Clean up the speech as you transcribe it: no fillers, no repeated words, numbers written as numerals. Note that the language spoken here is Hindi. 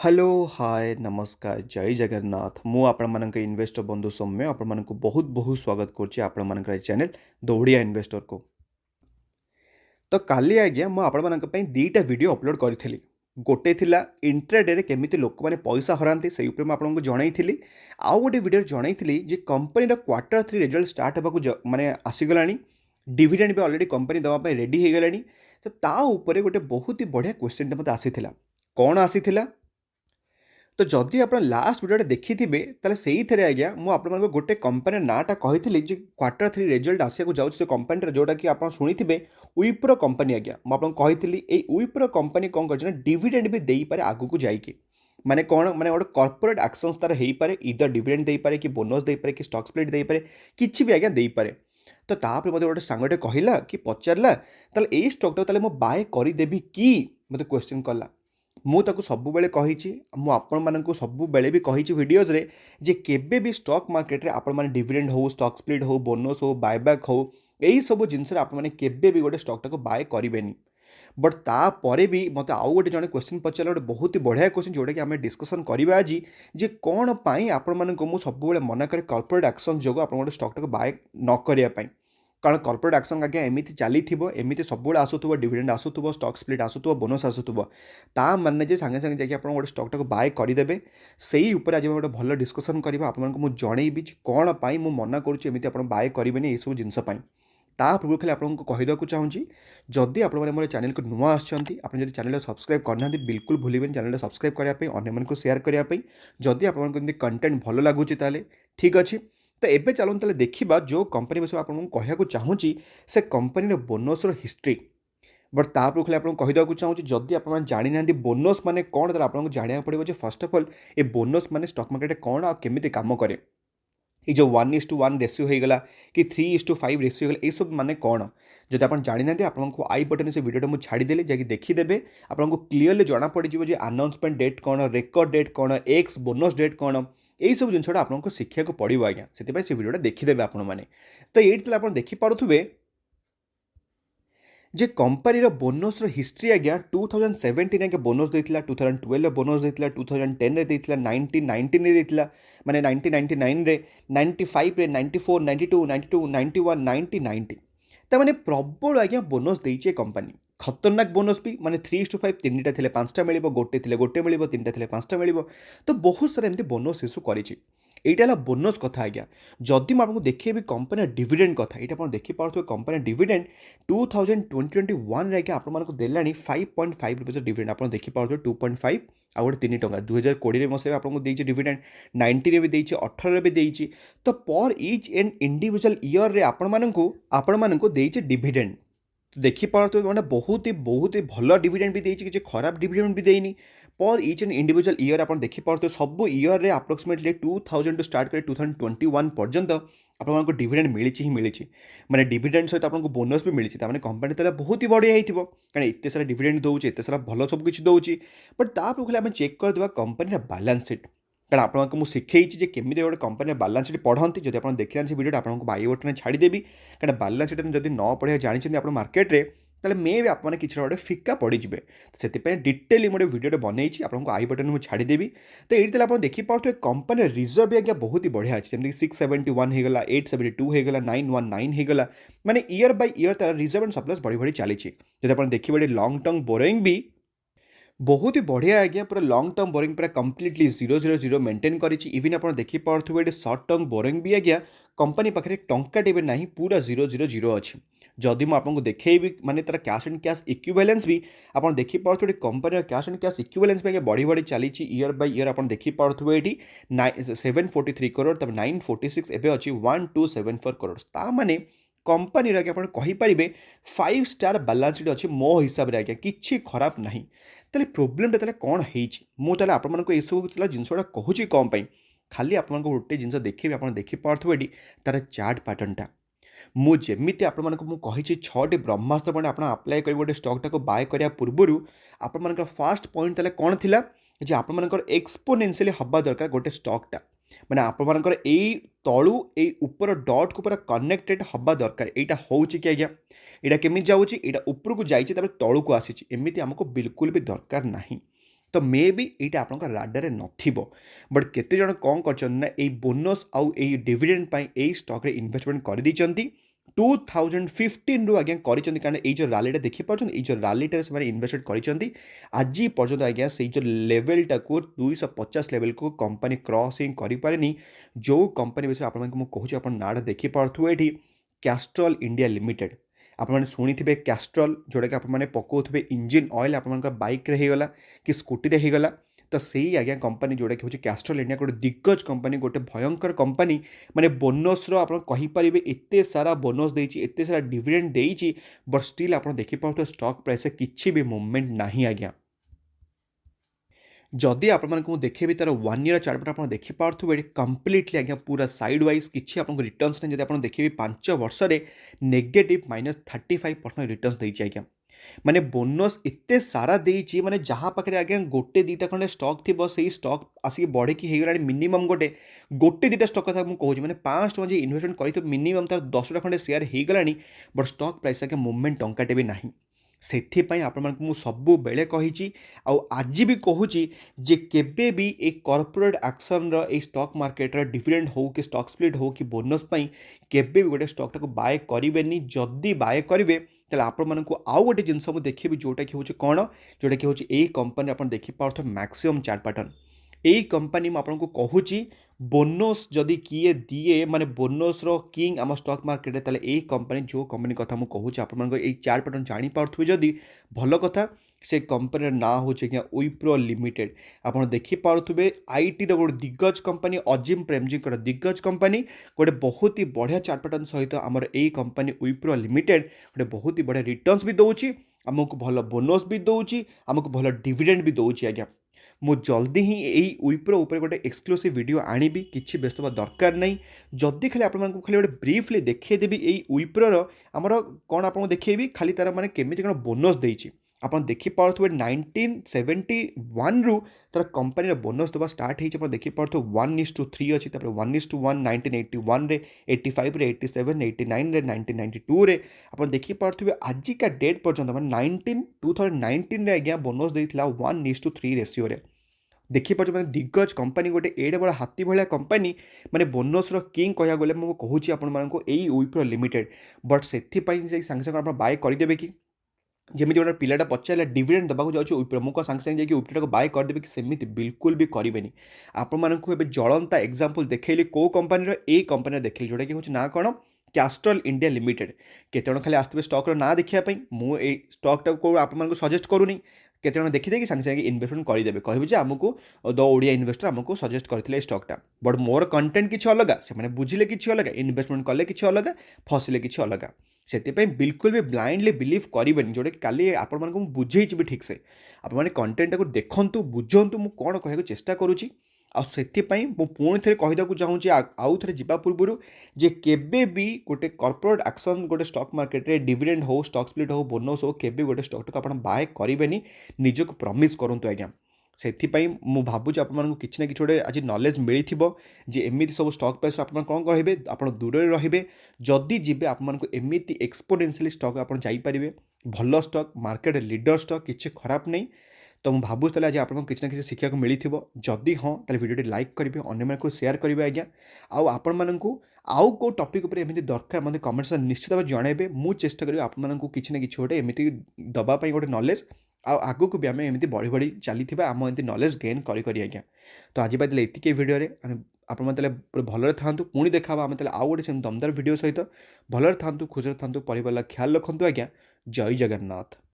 हेलो हाय नमस्कार जय जगन्नाथ मु आपण इन्वेस्टर बंधु सौम्य आपण बहुत बहुत स्वागत करुच्ची आपण चैनल दौड़िया इन्वेस्टर को। तो काली आज्ञा मुझे दीटा वीडियो अपलोड करी। गोटे थिला इंट्राडे रे केमिति लोक मैंने पैसा हराते से आपको जनई। आउ गोटे वीडियो जनई जे कंपनी क्वार्टर 3 रिजल्ट स्टार्ट होगा माने आसीगला। डिविडेंड भी ऑलरेडी कंपनी दवाई रेडी हो गलानी। तो ता ऊपर गोटे बहुत ही बढ़िया क्वेश्चन मत आसीथिला। कौन आसीथिला? तो जदि आप लास्ट वीडियो देखी थे ताले सही थे आज्ञा मुझे गोटे कंपनी नाटा कही क्वार्टर 3 रिजल्ट आसको जाऊँ कंपनी जोटा कि आप शुणी थे विप्रो कंपनी। आज्ञा मुझे कही विप्रो कंपनी कौन कर डिविडेंड भी दे पारे आगू जाइए माने कौन माने गोटे कॉर्पोरेट एक्शंस तार हो पारे इधर डिविडेंड दे पारे कि बोनस दे पारे कि स्टॉक स्प्लिट दे पारे किसी भी आज्ञा दे पारे। तो तापर मत गोटे सांगटे कहला कि पचारा ताले ए स्टॉक ताले मु बाय करदेवी कि मत क्वेश्चन कला। मुझे सब कही सब भी कही वीडियोज रे जे केबे भी स्टॉक मार्केट रे आपण माने डिविडेंड हो स्टॉक स्प्लिट हो बोनस हो बायबैक हो यही सब जिनस आप केबे भी गोटे स्टॉक टाक बाय करेनि। बट तापर भी मत आउ गोटे जन क्वेश्चन पचार गोटे बहुत ही बढ़िया क्वेश्चन जोटा कि आम डिस्कसन करवा आज जे कौन पाई आपण मुझे सब मना करे कॉर्पोरेट एक्शन जो आप गोटे स्टॉक टाक बाय न करने। कारण कॉर्पोरेट एक्शन आज्ञा एमती चली एमती सब आसूब डिविडेंड आसूब स्टॉक स्प्लिट आसूब बोनस आसूब ता माने जे सांगे सांगे जाकि गोटे स्टॉक टाक बाय करदे से आज गोटे भल डिस्कसन करवा आपको जनईबी कौन पाई मु मना करुँच एमती आप बाय करेंगे ये सब जिनस ता पूर्व खाली आपको कहीदेक चाहूँगी जदि आप मोर चैनल को नुआ आसती चैनल सब्सक्राइब करना बिल्कुल भूलें चैनल सब्सक्राइब करने अन्य सेयार करने जदि आपको कंटेंट भल लगुच ठीक अच्छे। तो एबे चलूँ ताले देखिबा जो कंपनी विषय आपको कहूँ चाहूँगी से कंपनी बोनस हिस्ट्री। बट तापर खाली आपको कहीदेक चाहूँगी जदि आप जानी ना बोनस माने कौन तो आपको जाना पड़ो जे first of all a bonus माने स्टॉक मार्केट कौन आ केमिति काम करे। ये जो 1:1 रेशियो होगा कि 3:5 रेशियो होगा ये सब माने कौन जब आप जानी ना आपको आई बटन से वीडियो मुझे छाड़देली जाकि देखीदे आपको क्लीयरली जना पड़ो जे अनाउंसमेंट डेट कौन रेकर्ड डेट कौन एक्स बोनस डेट कौन यही सब जिनसा आपको शिक्षा को पड़ो आज्ञा से वीडियो देखीदे आपण मैंने। तो ये आप देखिपे जे कंपनी बोनस हिस्ट्री आज्ञा 2017 आगे बोनस देता 2012 बोनस देता 2010 रे देता 1919 रे देता माने 1999 रे 95 रे 94 92 92 91 90 90 ताने प्रबल आज्ञा बोनस देचे कंपनी खतरनाक बोनस भी माने 3:5 तीनटा थे 5टा मिल गोटे थे गोटे मिल 3टा थे 5टा मिल तो बहुत सारा एमती बोनस इश्यू करी एटा बोनस कथा आज्ञा। जदि मुझे देखिए कंपनी डिविडेंड कथा ये आप देखिपे कंपनी डिविडेंड 2021 आज्ञा आपको देला 5.5 रुपीज डिविडेंड आप देखिपे 2.5 आ गए 3 टका 2020 मसीह आपको देती डिविडेंड 90 भी देती 18 भी देती। तो पर इच एंड इंडिविजुअल ईयर रे आपण देती डिविडेंड तो देखिपे मैंने बहुत ही भल डिविडेंड भी देती किसी खराब डिविडेंड भी देनी। पर इच एंड इंडिविजुअल ईयर आप देखिपे सब ईयर रे अप्रोक्सीमेटली 2000 टू स्टार्ट कर 2021 पर्यंत आपको डिविडेंड मिली ही मिली माने डिविडेंड सहित आपको बोनस भी मिली मैंने कंपनी तो बहुत ही बढ़िया होती कारण एत सारा डिविडेंड दूसरी एत सारा भल सब किसी दूसरी। बट तापर आम चेक करदे कंपनी बैलेंस शीट कारण आपको मुझे शिखई केमी गोटे कंपनी बैलेंस शीट पढ़ती जब आप देखी ना वीडियो आपको आई बटन छाड़देवी कारण बैलेंस शीट जब न पढ़ा जानते आप मार्केट में ताले मे भी आपने किसी गोटे फिका पड़े से डिटेली गोटे वीडियो बनई आपको आई बटन मुझे छाड़देवी। तो ये आप देखिपे कंपनी रिजर्व भी आज्ञा बहुत ही बढ़िया अच्छे जमीन 671 होगा 872 होगा 919 होगा माने ईयर बाय ईयर तार रिजर्व एंड सरप्लस बढ़ी बढ़ी चली जब आप देखिए लंग टर्म बोरोइंग भी बहुत ही बढ़िया आज्ञा पूरा लंग टर्म बोरिंग पूरा कम्प्लीटली 000 मेंटेन करी इवन आप देखिपे सर्ट टर्म बोरिंग भी आज्ञा कंपनी पाखे टंकाटे भी ना पूरा 000 अच्छी। जदि मुझे आपको देखी माने तार कैश एंड कैश इक्विवेलेंस भी आप देखिपे company cash and cash equivalence भी बढ़ी बढ़ी चली ईयर बाय ईयर आप देखिपे ये 743 करोड़ तब 946 एवं अच्छी 1274 करोड़ ताने कंपनी आप कहींपारे 5 स्टार बैलेंस शीट अच्छी मो हिसाब से आज्ञा किसी खराब ना। ताले प्रोब्लेम टा कौन मुझे आपको ये सब जिनसा कहूँ कौन खाली आपको गोटे जिन देखिए आप देखिपे तार चार्ट पैटर्नटा मुझेमी आपको कही 6टी ब्रह्मास्त्र पॉइंट आप अप्लाई कर गोटे स्टॉक टाक बाय करने पूर्व आप फास्ट पॉइंट ताले कौन थिला जे आप एक्सपोनेंशियली हवा दरकार गोटे स्टॉकटा माने आपणकर यही तलू ये ऊपर डट को पूरा कनेक्टेड हवा दरकार यहाँ हूँ कि आज्ञा यहाँ केमी जाऊँगी यहाँ उपरको जाइए तलू को आसी एमती आमको बिल्कुल भी दरकार ना। तो मे बी यहाँ आपंक राडारे नथिबो बट केते जण कौन कर बोनस आउ डिविडेंड यही स्टक रे इन्वेस्टमेंट कर दी 2015 रु आज्ञा करिसेंती कारण ये जो रैलीटा देखि पार्छन ये जो रैलीटा से इन्वेस्टमेंट करिसेंती आज पर्यंत आज्ञा से जो लेवलटा को 250 लेवल को कंपनी क्रॉस ही करि पारेनी जो कंपनी विषय आप कहूँ आप नाटा देखि पार्थुवे एठी कैस्ट्रॉल इंडिया लिमिटेड आपने शुणी कैस्ट्रॉल जोटा कि आपने पकाउे इंजिन ऑयल आप बाइक रे होगला कि स्कूटी रे होगला तो सही आज्ञा कंपनी जोटा कि हूँ कैस्ट्रॉल इंडिया गोटे दिग्गज कंपनी गोटे भयंकर कंपनी माने बोनस आपरे एत सारा बोनस देती एत सारा डिविडेंड देती बट स्टिल आप देखिपे स्टॉक प्राइस किसी भी मूवमेंट ना आज्ञा जदि आपको देखेबी तार 1 ईयर चार्ट आप देखिपे कम्प्लीटली आज्ञा पूरा सैड वाइज किसी आपको रिटर्न्स नहीं जब आप देखिए 5 वर्ष नेगेटिव -35% रिटर्न्स देती आज्ञा माने बोनस एते सारा देती माने जहाँ पाखे आज्ञा गोटे दुटा खंडे स्टक थी से स्टक आसिक बढ़े कि होगा मिनिमम गोटे गोटे दुटा स्टक कथा मुझे कहूँ मैंने 5 टका जो इन्वेस्टमेंट कर मिनिमम तार 10टा खंडे शेयर होगला बट स्टक प्राइस आज्ञा मुवमेंट टंकाटे भी नहीं से आपको सबु बेले कही आज भी कहूँ जे केबे भी एक कॉर्पोरेट एक्शन रो स्टॉक मार्केट डिविडेंड हो कि स्टॉक स्प्लिट हो कि बोनस पाई केबे भी गोटे स्टॉक टाको बाय करेंगे जदि बाय करेंगे तेल आपण आउ गोटे जिनस देखिए जोटा कि हूँ कौन जोटा कि हूँ यही कंपनी आप देखिपे मैक्सिमम चार्ट पैटर्न यही कंपनी आपको कहूँ बोनस जदि किए दिए माने बोनस रो किंग आम स्टॉक मार्केट ताले यही कंपनी जो कंपनी कथा मुझे कहूँ आप चार्ट पैटर्न जापारे जदि भल कथा से कंपनी ना हूँ क्या विप्रो लिमिटेड आप देखिपे आईटी गोटे दिग्गज कंपनी अजिम प्रेमजी दिग्गज कंपनी गोटे बहुत ही बढ़िया चार्ट पैटर्न सहित आमर यही कंपनी विप्रो लिमिटेड गोटे बहुत ही बढ़िया रिटर्न्स भी दौर आमको भल बोनस भी दौर आमको भल डिविडेंड भी दौर आज्ञा मु जल्दी ही यही विप्रो उपर गोटे एक्सक्लूसिव वीडियो आनिबी किछि व्यस्त हवा दरकार नहीं जदि खाली आपको खाली गोटे ब्रीफली देखिदेवी यही विप्रोर आमर कौन आपको देखिए खाली तार माने केमिति कौन बोनस देछि आप देखिपे 1971 रु तार कंपनी बोनस देवा स्टार्ट हो देखिपे 1:3 अच्छी 1:1 1981 रे 85 रे 87 89 रे 1992 रे आप देखिपे आजिका डेट पर्यंत मैंने 2019 रे आज्ञा बोनस देता 1:3 रेसीो रे देखिपे मैंने दिग्गज कंपनी गोटे एडे बड़ा हाथी भाया कंपनी माने बोनस किंग कह गले मुझे कहूँ आपको यही विप्रो लिमिटेड बट से सांगे सांगे आप बाय करदेवे कि जमी गोटे पिलाटा पचारा डिविडेंड देवाक जाऊँ विप्रो मुझे सांगे सांगे जाकि विप्रो बाय करदेवे कि सेमती बिल्कुल भी करेंगे आपको जलंता एग्जांपल देखली कौ कंपनी ए कंपनी देखली जोटा कि हूँ ना कौन कैस्ट्रॉल इंडिया लिमिटेड केते खाली आसते स्टॉक ना देखापी मुझे स्टॉकटा को आपको सजेस्ट करूनी केते देखिदे सांगे सांगे इन्वेस्टमेंट करदेवे कहे आमको द ओडिया इन्वेस्टर आमको सजेस्ट करते स्टॉकटा बट मोर कंटेंट किसी अलग से बुझिले किसी अलग इन्वेस्टमेंट कले किसी अलग फसिले किसी अलग से बिल्कुल भी ब्लाइंडली बिलीव करेंगे जोटा कि काली आपको बुझे भी ठीक से आपने कंटेंट को देखु बुझंतु मुझे कौन कहूँ चेष्टा करुँची से पुणी थे कहीदा चाहूँगी आउ थे जा पूर्व जे केबे भी गोटे कॉर्पोरेट एक्शन गोटे स्टॉक मार्केट रे डिविडेंड हो स्टॉक स्प्लिट हो बोनस हो केबे गोटे स्टॉक टाक आप बाय करेंगे निजक प्रमिश करूँ आज्ञा से मुझे भावुँ आपको किसी ना कि गोटे आज नॉलेज मिली जे एमती सब स्टॉक प्राइस आप कौन कहे आप दूर रहिए जदि जीवे आपको एमती एक्सपोनेंशियली स्टॉक आप जापरेंगे भल स्टॉक मार्केट लीडर स्टॉक किसी खराब नहीं तो मुझे भावुँ आज आपको किसी ना कि शिक्षा को मिली जदि हाँ तो वीडियो लाइक करेंगे अन्य शेयर करेंगे आज्ञा आपको आउ को टॉपिक उपर एमती दरकार मतलब कमेंट्स निश्चित भाव जनइबे मुझे चेष्टा करी आपको किसी ना कि गोटे एमती दवाई गोटे नॉलेज आग को भी आम एमती बढ़ी बढ़ी चली आम एमती नॉलेज गेन करी आज्ञा तो आज बात ये वीडियो आप भलरे था पुणी देखा आम आउ गोटे दमदार वीडियो सहित भलरे था खुशी था परिवार ख्याल रखु आज्ञा जय जगन्नाथ।